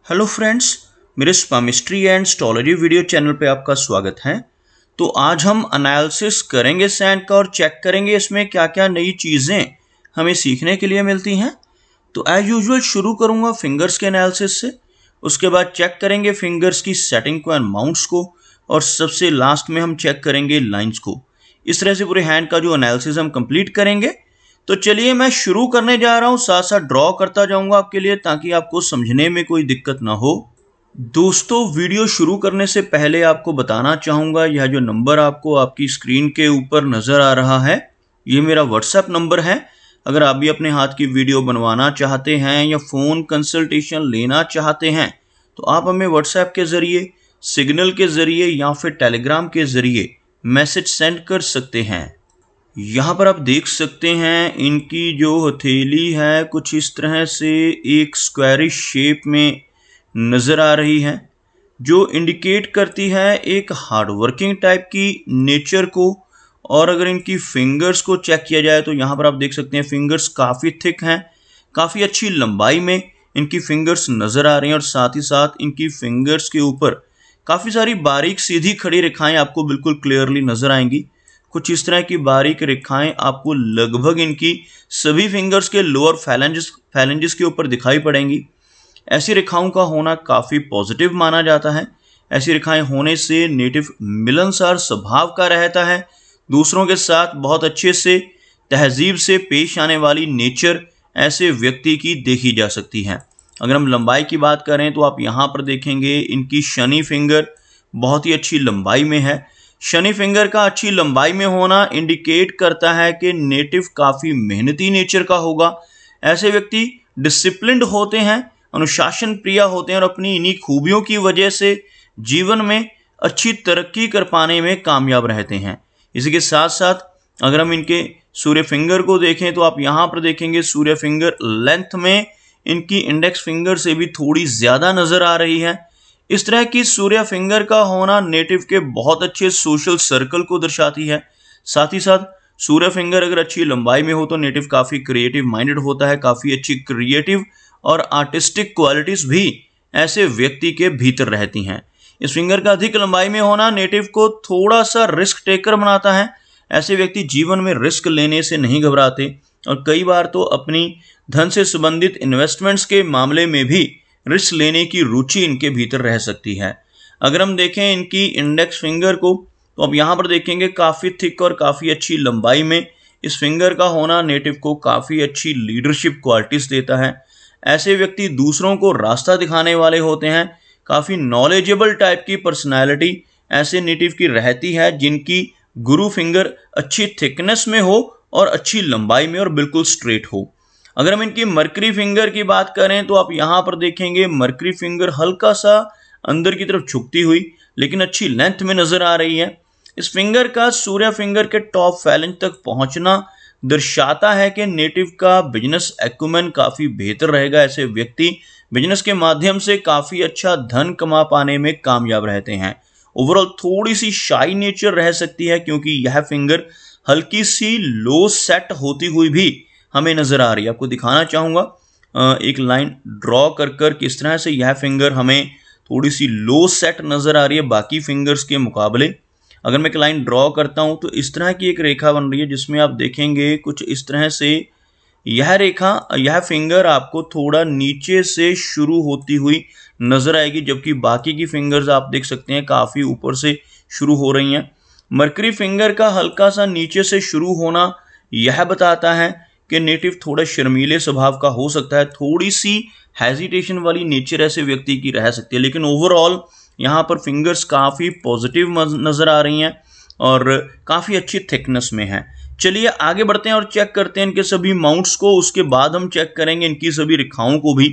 Hello friends, मेरे स्पामिस्ट्री and astrology video channel पे आपका स्वागत है। तो आज हम एनालिसिस करेंगे सैंड का और चेक करेंगे इसमें क्या क्या नई चीज़ें हमें सीखने के लिए मिलती हैं। तो एज यूजुअल शुरू करूँगा फिंगर्स के एनालिसिस से, उसके बाद चेक करेंगे फिंगर्स की सेटिंग को एंड माउंट्स को, और सबसे लास्ट में हम चेक करेंगे लाइंस को। इस तरह से पूरे हैंड का जो एनालिसिस हम कंप्लीट करेंगे। तो चलिए मैं शुरू करने जा रहा हूँ, साथ साथ ड्रॉ करता जाऊंगा आपके लिए ताकि आपको समझने में कोई दिक्कत ना हो। दोस्तों, वीडियो शुरू करने से पहले आपको बताना चाहूँगा, यह जो नंबर आपको आपकी स्क्रीन के ऊपर नज़र आ रहा है, ये मेरा व्हाट्सएप नंबर है। अगर आप भी अपने हाथ की वीडियो बनवाना चाहते हैं या फ़ोन कंसल्टेशन लेना चाहते हैं तो आप हमें व्हाट्सएप के ज़रिए, सिग्नल के ज़रिए या फिर टेलीग्राम के ज़रिए मैसेज सेंड कर सकते हैं। यहाँ पर आप देख सकते हैं इनकी जो हथेली है कुछ इस तरह से एक स्क्वायरिश शेप में नज़र आ रही है, जो इंडिकेट करती है एक हार्ड वर्किंग टाइप की नेचर को। और अगर इनकी फिंगर्स को चेक किया जाए तो यहाँ पर आप देख सकते हैं फिंगर्स काफ़ी थिक हैं, काफ़ी अच्छी लंबाई में इनकी फिंगर्स नज़र आ रही हैं, और साथ ही साथ इनकी फिंगर्स के ऊपर काफ़ी सारी बारीक सीधी खड़ी रेखाएं आपको बिल्कुल क्लियरली नज़र आएंगी। कुछ इस तरह की बारीक रेखाएं आपको लगभग इनकी सभी फिंगर्स के लोअर फैलेंजेस के ऊपर दिखाई पड़ेंगी। ऐसी रेखाओं का होना काफ़ी पॉजिटिव माना जाता है। ऐसी रेखाएं होने से नेटिव मिलनसार स्वभाव का रहता है, दूसरों के साथ बहुत अच्छे से तहजीब से पेश आने वाली नेचर ऐसे व्यक्ति की देखी जा सकती है। अगर हम लंबाई की बात करें तो आप यहाँ पर देखेंगे इनकी शनि फिंगर बहुत ही अच्छी लंबाई में है। शनि फिंगर का अच्छी लंबाई में होना इंडिकेट करता है कि नेटिव काफ़ी मेहनती नेचर का होगा। ऐसे व्यक्ति डिसिप्लिन्ड होते हैं, अनुशासन प्रिय होते हैं, और अपनी इन्हीं खूबियों की वजह से जीवन में अच्छी तरक्की कर पाने में कामयाब रहते हैं। इसी के साथ साथ अगर हम इनके सूर्य फिंगर को देखें तो आप यहाँ पर देखेंगे सूर्य फिंगर लेंथ में इनकी इंडेक्स फिंगर से भी थोड़ी ज़्यादा नज़र आ रही है। इस तरह की सूर्य फिंगर का होना नेटिव के बहुत अच्छे सोशल सर्कल को दर्शाती है। साथ ही साथ सूर्य फिंगर अगर अच्छी लंबाई में हो तो नेटिव काफ़ी क्रिएटिव माइंडेड होता है, काफ़ी अच्छी क्रिएटिव और आर्टिस्टिक क्वालिटीज़ भी ऐसे व्यक्ति के भीतर रहती हैं। इस फिंगर का अधिक लंबाई में होना नेटिव को थोड़ा सा रिस्क टेकर बनाता है। ऐसे व्यक्ति जीवन में रिस्क लेने से नहीं घबराते, और कई बार तो अपनी धन से संबंधित इन्वेस्टमेंट्स के मामले में भी रिस्क लेने की रुचि इनके भीतर रह सकती है। अगर हम देखें इनकी इंडेक्स फिंगर को तो अब यहाँ पर देखेंगे काफ़ी थिक और काफ़ी अच्छी लंबाई में इस फिंगर का होना नेटिव को काफ़ी अच्छी लीडरशिप क्वालिटीज़ देता है। ऐसे व्यक्ति दूसरों को रास्ता दिखाने वाले होते हैं। काफ़ी नॉलेजेबल टाइप की पर्सनैलिटी ऐसे नेटिव की रहती है जिनकी गुरु फिंगर अच्छी थिकनेस में हो और अच्छी लंबाई में और बिल्कुल स्ट्रेट हो। अगर हम इनकी मरकरी फिंगर की बात करें तो आप यहाँ पर देखेंगे मरकरी फिंगर हल्का सा अंदर की तरफ झुकती हुई लेकिन अच्छी लेंथ में नज़र आ रही है। इस फिंगर का सूर्य फिंगर के टॉप फैलेंज तक पहुँचना दर्शाता है कि नेटिव का बिजनेस एक्यूमेन काफ़ी बेहतर रहेगा। ऐसे व्यक्ति बिजनेस के माध्यम से काफ़ी अच्छा धन कमा पाने में कामयाब रहते हैं। ओवरऑल थोड़ी सी शाई नेचर रह सकती है क्योंकि यह फिंगर हल्की सी लो सेट होती हुई भी हमें नज़र आ रही है। आपको दिखाना चाहूँगा एक लाइन ड्रॉ कर कर किस तरह से यह फिंगर हमें थोड़ी सी लो सेट नज़र आ रही है बाकी फिंगर्स के मुकाबले। अगर मैं एक लाइन ड्रॉ करता हूँ तो इस तरह की एक रेखा बन रही है जिसमें आप देखेंगे कुछ इस तरह से यह फिंगर आपको थोड़ा नीचे से शुरू होती हुई नज़र आएगी, जबकि बाकी की फिंगर्स आप देख सकते हैं काफ़ी ऊपर से शुरू हो रही हैं। मरकरी फिंगर का हल्का सा नीचे से शुरू होना यह बताता है कि नेटिव थोड़ा शर्मीले स्वभाव का हो सकता है, थोड़ी सी हेजिटेशन वाली नेचर ऐसे व्यक्ति की रह सकती है, लेकिन ओवरऑल यहाँ पर फिंगर्स काफ़ी पॉजिटिव नज़र आ रही हैं और काफ़ी अच्छी थिकनेस में है। चलिए आगे बढ़ते हैं और चेक करते हैं इनके सभी माउंट्स को, उसके बाद हम चेक करेंगे इनकी सभी रेखाओं को भी।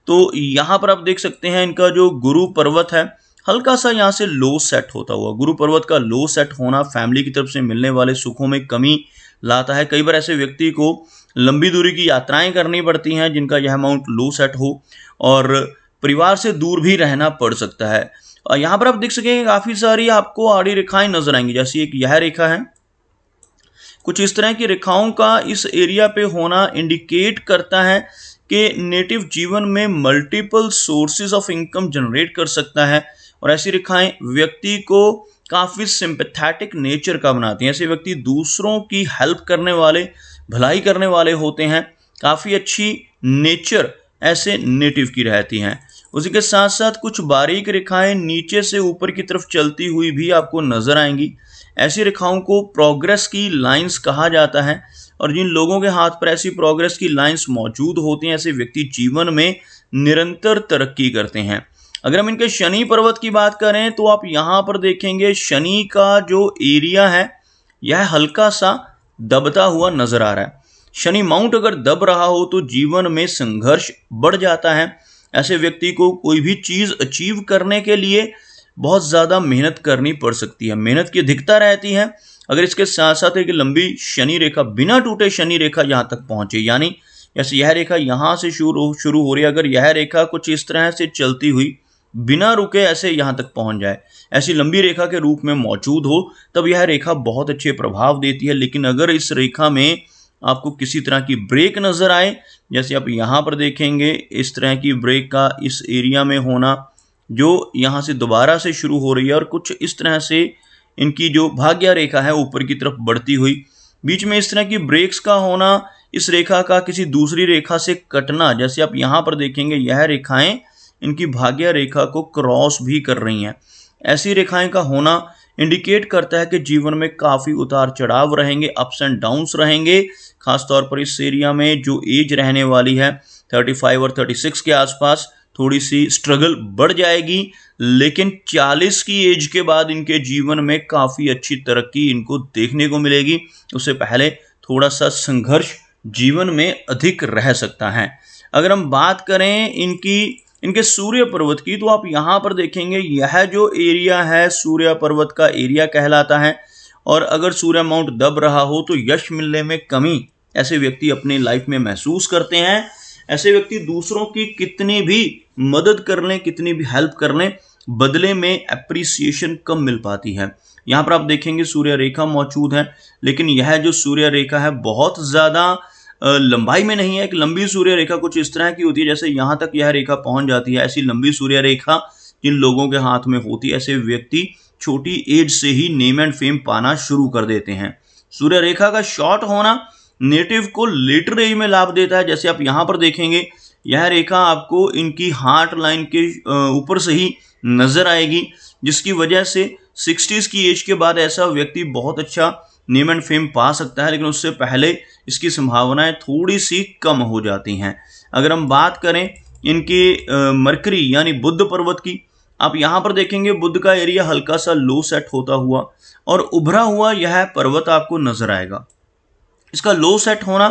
तो यहाँ पर आप देख सकते हैं इनका जो गुरु पर्वत है हल्का सा यहाँ से लो सेट होता हुआ। गुरु पर्वत का लो सेट होना फैमिली की तरफ से मिलने वाले सुखों में कमी लाता है। कई बार ऐसे व्यक्ति को लंबी दूरी की यात्राएं करनी पड़ती हैं जिनका यह अमाउंट लो सेट हो, और परिवार से दूर भी रहना पड़ सकता है। और यहाँ पर आप देख सकेंगे काफ़ी सारी आपको आड़ी रेखाएं नजर आएंगी, जैसी एक यह रेखा है। कुछ इस तरह की रेखाओं का इस एरिया पे होना इंडिकेट करता है कि नेटिव जीवन में multiple sources of income generate कर सकता है। और ऐसी रेखाएं व्यक्ति को काफ़ी सिंपैथेटिक नेचर का बनाती हैं। ऐसे व्यक्ति दूसरों की हेल्प करने वाले, भलाई करने वाले होते हैं। काफ़ी अच्छी नेचर ऐसे नेटिव की रहती हैं। उसी के साथ साथ कुछ बारीक रेखाएं नीचे से ऊपर की तरफ चलती हुई भी आपको नजर आएंगी। ऐसी रेखाओं को प्रोग्रेस की लाइंस कहा जाता है। और जिन लोगों के हाथ पर ऐसी प्रोग्रेस की लाइंस मौजूद होती हैं, ऐसे व्यक्ति जीवन में निरंतर तरक्की करते हैं। अगर हम इनके शनि पर्वत की बात करें तो आप यहाँ पर देखेंगे शनि का जो एरिया है यह हल्का सा दबता हुआ नजर आ रहा है। शनि माउंट अगर दब रहा हो तो जीवन में संघर्ष बढ़ जाता है। ऐसे व्यक्ति को कोई भी चीज़ अचीव करने के लिए बहुत ज़्यादा मेहनत करनी पड़ सकती है, मेहनत की अधिकता रहती है। अगर इसके साथ साथ एक लंबी शनि रेखा, बिना टूटे शनि रेखा यहाँ तक पहुँचे, यानी जैसे यह रेखा यहाँ से शुरू हो रही है, अगर यह रेखा कुछ इस तरह से चलती हुई बिना रुके ऐसे यहाँ तक पहुँच जाए, ऐसी लंबी रेखा के रूप में मौजूद हो, तब यह रेखा बहुत अच्छे प्रभाव देती है। लेकिन अगर इस रेखा में आपको किसी तरह की ब्रेक नज़र आए, जैसे आप यहाँ पर देखेंगे इस तरह की ब्रेक का इस एरिया में होना, जो यहाँ से दोबारा से शुरू हो रही है और कुछ इस तरह से इनकी जो भाग्य रेखा है ऊपर की तरफ बढ़ती हुई, बीच में इस तरह की ब्रेक्स का होना, इस रेखा का किसी दूसरी रेखा से कटना, जैसे आप यहाँ पर देखेंगे यह रेखाएं इनकी भाग्य रेखा को क्रॉस भी कर रही हैं। ऐसी रेखाएं का होना इंडिकेट करता है कि जीवन में काफ़ी उतार चढ़ाव रहेंगे, अप्स एंड डाउन्स रहेंगे। खासतौर पर इस एरिया में जो एज रहने वाली है 35 और 36 के आसपास, थोड़ी सी स्ट्रगल बढ़ जाएगी। लेकिन 40 की एज के बाद इनके जीवन में काफ़ी अच्छी तरक्की इनको देखने को मिलेगी। उससे पहले थोड़ा सा संघर्ष जीवन में अधिक रह सकता है। अगर हम बात करें इनके सूर्य पर्वत की, तो आप यहाँ पर देखेंगे यह जो एरिया है सूर्य पर्वत का एरिया कहलाता है। और अगर सूर्य माउंट दब रहा हो तो यश मिलने में कमी ऐसे व्यक्ति अपनी लाइफ में महसूस करते हैं। ऐसे व्यक्ति दूसरों की कितनी भी मदद कर लें, कितनी भी हेल्प कर लें, बदले में अप्रिसिएशन कम मिल पाती है। यहाँ पर आप देखेंगे सूर्य रेखा मौजूद है, लेकिन यह जो सूर्य रेखा है बहुत ज़्यादा लंबाई में नहीं है। एक लंबी सूर्य रेखा कुछ इस तरह की होती है, जैसे यहाँ तक यह रेखा पहुँच जाती है। ऐसी लंबी सूर्य रेखा जिन लोगों के हाथ में होती है, ऐसे व्यक्ति छोटी एज से ही नेम एंड फेम पाना शुरू कर देते हैं। सूर्य रेखा का शॉर्ट होना नेटिव को लेटर एज में लाभ देता है। जैसे आप यहाँ पर देखेंगे यह रेखा आपको इनकी हार्ट लाइन के ऊपर से ही नजर आएगी, जिसकी वजह से 60s की एज के बाद ऐसा व्यक्ति बहुत अच्छा नेम एंड फेम पा सकता है। लेकिन उससे पहले इसकी संभावनाएं थोड़ी सी कम हो जाती हैं। अगर हम बात करें इनके मरकरी यानी बुध पर्वत की, आप यहाँ पर देखेंगे बुध का एरिया हल्का सा लो सेट होता हुआ और उभरा हुआ यह पर्वत आपको नजर आएगा। इसका लो सेट होना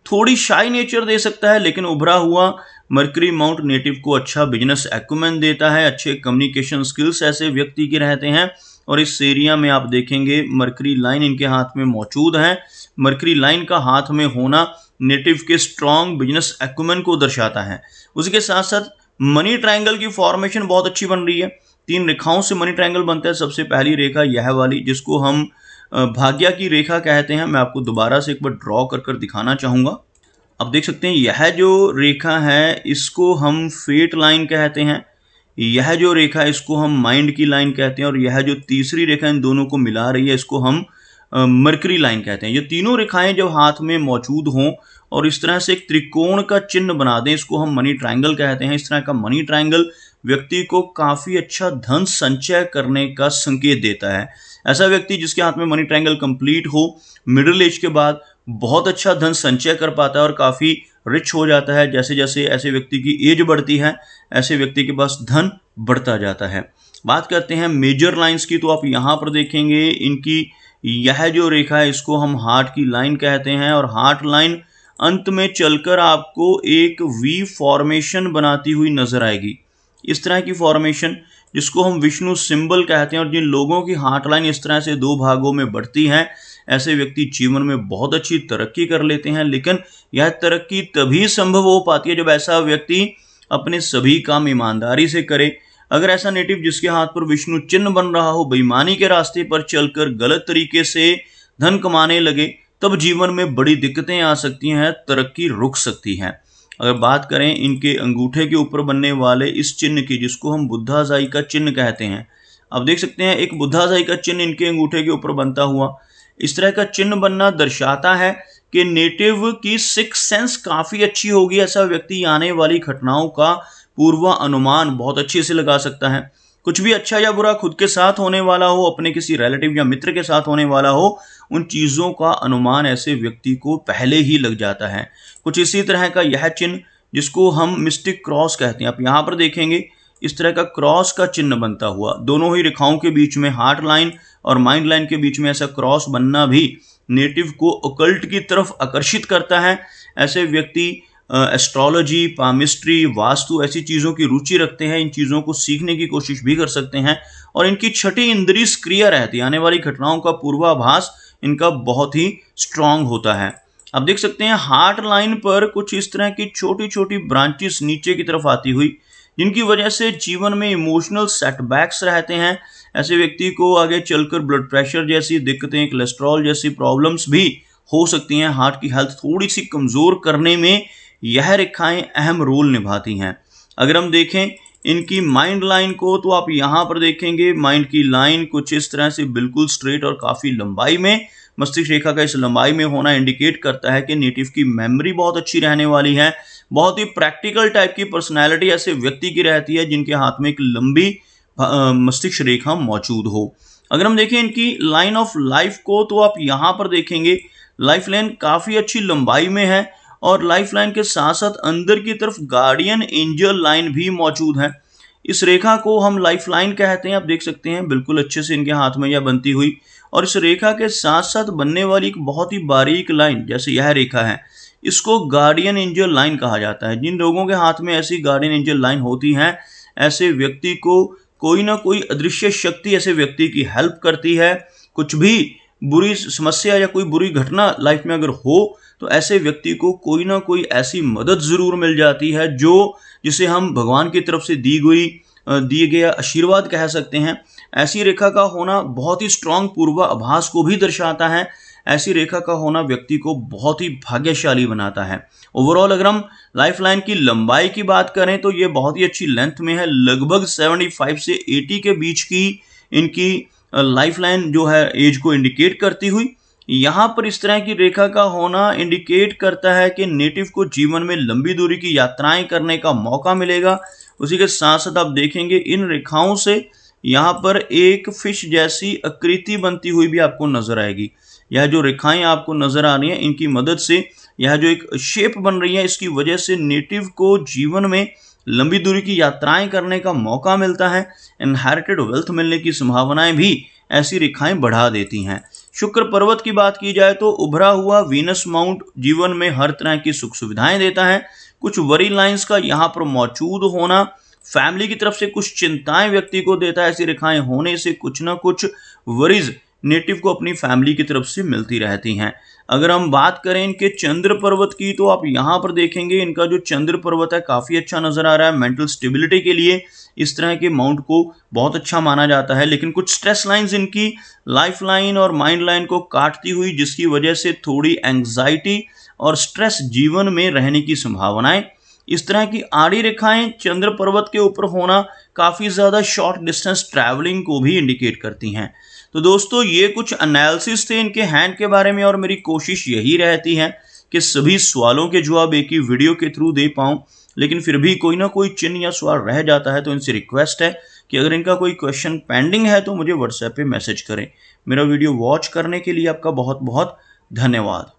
थोड़ी शाई नेचर दे सकता है, लेकिन उभरा हुआ मरकरी माउंट नेटिव को अच्छा बिजनेस एक्यूमेंट देता है, अच्छे कम्युनिकेशन स्किल्स ऐसे व्यक्ति के रहते हैं। और इस एरिया में आप देखेंगे मरकरी लाइन इनके हाथ में मौजूद है। मरकरी लाइन का हाथ में होना नेटिव के स्ट्रॉन्ग बिजनेस एक्यूमेंट को दर्शाता है। उसी के साथ साथ मनी ट्रायंगल की फॉर्मेशन बहुत अच्छी बन रही है। 3 रेखाओं से मनी ट्रायंगल बनता है। सबसे पहली रेखा यह वाली, जिसको हम भाग्य की रेखा कहते हैं। मैं आपको दोबारा से एक बार ड्रॉ कर दिखाना चाहूँगा। अब देख सकते हैं यह जो रेखा है इसको हम फेट लाइन कहते हैं। यह जो रेखा है इसको हम माइंड की लाइन कहते हैं। और यह जो तीसरी रेखा इन दोनों को मिला रही है इसको हम मरकरी लाइन कहते हैं। ये तीनों रेखाएं जब हाथ में मौजूद हों और इस तरह से एक त्रिकोण का चिन्ह बना दें, इसको हम मनी ट्रायंगल कहते हैं। इस तरह का मनी ट्रायंगल व्यक्ति को काफ़ी अच्छा धन संचय करने का संकेत देता है। ऐसा व्यक्ति जिसके हाथ में मनी ट्रायंगल कंप्लीट हो, मिडिल एज के बाद बहुत अच्छा धन संचय कर पाता है और काफ़ी रिच हो जाता है। जैसे जैसे ऐसे व्यक्ति की एज बढ़ती है, ऐसे व्यक्ति के पास धन बढ़ता जाता है। बात करते हैं मेजर लाइंस की, तो आप यहाँ पर देखेंगे इनकी यह जो रेखा है इसको हम हार्ट की लाइन कहते हैं। और हार्ट लाइन अंत में चलकर आपको एक वी फॉर्मेशन बनाती हुई नजर आएगी। इस तरह की फॉर्मेशन जिसको हम विष्णु सिंबल कहते हैं। और जिन लोगों की हार्ट लाइन इस तरह से 2 भागों में बढ़ती है, ऐसे व्यक्ति जीवन में बहुत अच्छी तरक्की कर लेते हैं। लेकिन यह तरक्की तभी संभव हो पाती है जब ऐसा व्यक्ति अपने सभी काम ईमानदारी से करे। अगर ऐसा नेटिव जिसके हाथ पर विष्णु चिन्ह बन रहा हो बेईमानी के रास्ते पर चलकर गलत तरीके से धन कमाने लगे, तब जीवन में बड़ी दिक्कतें आ सकती हैं, तरक्की रुक सकती है। अगर बात करें इनके अंगूठे के ऊपर बनने वाले इस चिन्ह की, जिसको हम बुद्धाजाई का चिन्ह कहते हैं, अब देख सकते हैं एक बुद्धाजाई का चिन्ह इनके अंगूठे के ऊपर बनता हुआ। इस तरह का चिन्ह बनना दर्शाता है कि नेटिव की सिक्स सेंस काफ़ी अच्छी होगी। ऐसा व्यक्ति आने वाली घटनाओं का पूर्वानुमान बहुत अच्छे से लगा सकता है। कुछ भी अच्छा या बुरा खुद के साथ होने वाला हो, अपने किसी रिलेटिव या मित्र के साथ होने वाला हो, उन चीज़ों का अनुमान ऐसे व्यक्ति को पहले ही लग जाता है। कुछ इसी तरह का यह चिन्ह, जिसको हम मिस्टिक क्रॉस कहते हैं, आप यहाँ पर देखेंगे इस तरह का क्रॉस का चिन्ह बनता हुआ, दोनों ही रेखाओं के बीच में, हार्ट लाइन और माइंड लाइन के बीच में ऐसा क्रॉस बनना भी नेटिव को ओकल्ट की तरफ आकर्षित करता है। ऐसे व्यक्ति एस्ट्रोलॉजी, पामिस्ट्री, वास्तु ऐसी चीज़ों की रुचि रखते हैं, इन चीज़ों को सीखने की कोशिश भी कर सकते हैं और इनकी छठी इंद्रिय सक्रिय रहती है। आने वाली घटनाओं का पूर्वाभास इनका बहुत ही स्ट्रांग होता है। अब देख सकते हैं हार्ट लाइन पर कुछ इस तरह की छोटी छोटी ब्रांचेस नीचे की तरफ आती हुई, जिनकी वजह से जीवन में इमोशनल सेटबैक्स रहते हैं। ऐसे व्यक्ति को आगे चलकर ब्लड प्रेशर जैसी दिक्कतें, कोलेस्ट्रॉल जैसी प्रॉब्लम्स भी हो सकती हैं। हार्ट की हेल्थ थोड़ी सी कमज़ोर करने में यह रेखाएं अहम रोल निभाती हैं। अगर हम देखें इनकी माइंड लाइन को, तो आप यहाँ पर देखेंगे माइंड की लाइन कुछ इस तरह से बिल्कुल स्ट्रेट और काफ़ी लंबाई में, मस्तिष्क रेखा का इस लंबाई में होना इंडिकेट करता है कि नेटिव की मेमोरी बहुत अच्छी रहने वाली है। बहुत ही प्रैक्टिकल टाइप की पर्सनैलिटी ऐसे व्यक्ति की रहती है जिनके हाथ में एक लंबी मस्तिष्क रेखा मौजूद हो। अगर हम देखें इनकी लाइन ऑफ लाइफ को, तो आप यहाँ पर देखेंगे लाइफ लाइन काफ़ी अच्छी लंबाई में है और लाइफ लाइन के साथ साथ अंदर की तरफ गार्डियन एंजल लाइन भी मौजूद है। इस रेखा को हम लाइफ लाइन कहते हैं। आप देख सकते हैं बिल्कुल अच्छे से इनके हाथ में यह बनती हुई, और इस रेखा के साथ साथ बनने वाली एक बहुत ही बारीक लाइन, जैसे यह रेखा है, इसको गार्डियन एंजल लाइन कहा जाता है। जिन लोगों के हाथ में ऐसी गार्डियन एंजल लाइन होती है, ऐसे व्यक्ति को कोई ना कोई अदृश्य शक्ति ऐसे व्यक्ति की हेल्प करती है। कुछ भी बुरी समस्या या कोई बुरी घटना लाइफ में अगर हो, तो ऐसे व्यक्ति को कोई ना कोई ऐसी मदद ज़रूर मिल जाती है जिसे हम भगवान की तरफ से दिए गए आशीर्वाद कह सकते हैं। ऐसी रेखा का होना बहुत ही स्ट्रांग पूर्वाभास को भी दर्शाता है। ऐसी रेखा का होना व्यक्ति को बहुत ही भाग्यशाली बनाता है। ओवरऑल अगर हम लाइफ लाइन की लंबाई की बात करें, तो ये बहुत ही अच्छी लेंथ में है, लगभग 75 से 80 के बीच की इनकी लाइफ लाइन जो है एज को इंडिकेट करती हुई। यहाँ पर इस तरह की रेखा का होना इंडिकेट करता है कि नेटिव को जीवन में लंबी दूरी की यात्राएं करने का मौका मिलेगा। उसी के साथ साथ आप देखेंगे इन रेखाओं से यहाँ पर एक फिश जैसी आकृति बनती हुई भी आपको नजर आएगी। यह जो रेखाएं आपको नजर आ रही हैं, इनकी मदद से यह जो एक शेप बन रही है, इसकी वजह से नेटिव को जीवन में लंबी दूरी की यात्राएं करने का मौका मिलता है। इनहेरिटेड वेल्थ मिलने की संभावनाएं भी ऐसी रेखाएं बढ़ा देती हैं। शुक्र पर्वत की बात की जाए तो उभरा हुआ वीनस माउंट जीवन में हर तरह की सुख सुविधाएं देता है। कुछ वरी लाइंस का यहाँ पर मौजूद होना फैमिली की तरफ से कुछ चिंताएं व्यक्ति को देता है। ऐसी रेखाएं होने से कुछ ना कुछ वरीज नेटिव को अपनी फैमिली की तरफ से मिलती रहती हैं। अगर हम बात करें इनके चंद्र पर्वत की, तो आप यहाँ पर देखेंगे इनका जो चंद्र पर्वत है काफ़ी अच्छा नज़र आ रहा है। मेंटल स्टेबिलिटी के लिए इस तरह के माउंट को बहुत अच्छा माना जाता है। लेकिन कुछ स्ट्रेस लाइंस इनकी लाइफ लाइन और माइंड लाइन को काटती हुई, जिसकी वजह से थोड़ी एंग्जाइटी और स्ट्रेस जीवन में रहने की संभावनाएं। इस तरह की आड़ी रेखाएं चंद्र पर्वत के ऊपर होना काफ़ी ज़्यादा शॉर्ट डिस्टेंस ट्रैवलिंग को भी इंडिकेट करती हैं। तो दोस्तों ये कुछ एनालिसिस थे इनके हैंड के बारे में, और मेरी कोशिश यही रहती है कि सभी सवालों के जवाब एक ही वीडियो के थ्रू दे पाऊँ। लेकिन फिर भी कोई ना कोई चिन्ह या सवाल रह जाता है, तो इनसे रिक्वेस्ट है कि अगर इनका कोई क्वेश्चन पेंडिंग है तो मुझे व्हाट्सएप पे मैसेज करें। मेरा वीडियो वॉच करने के लिए आपका बहुत बहुत धन्यवाद।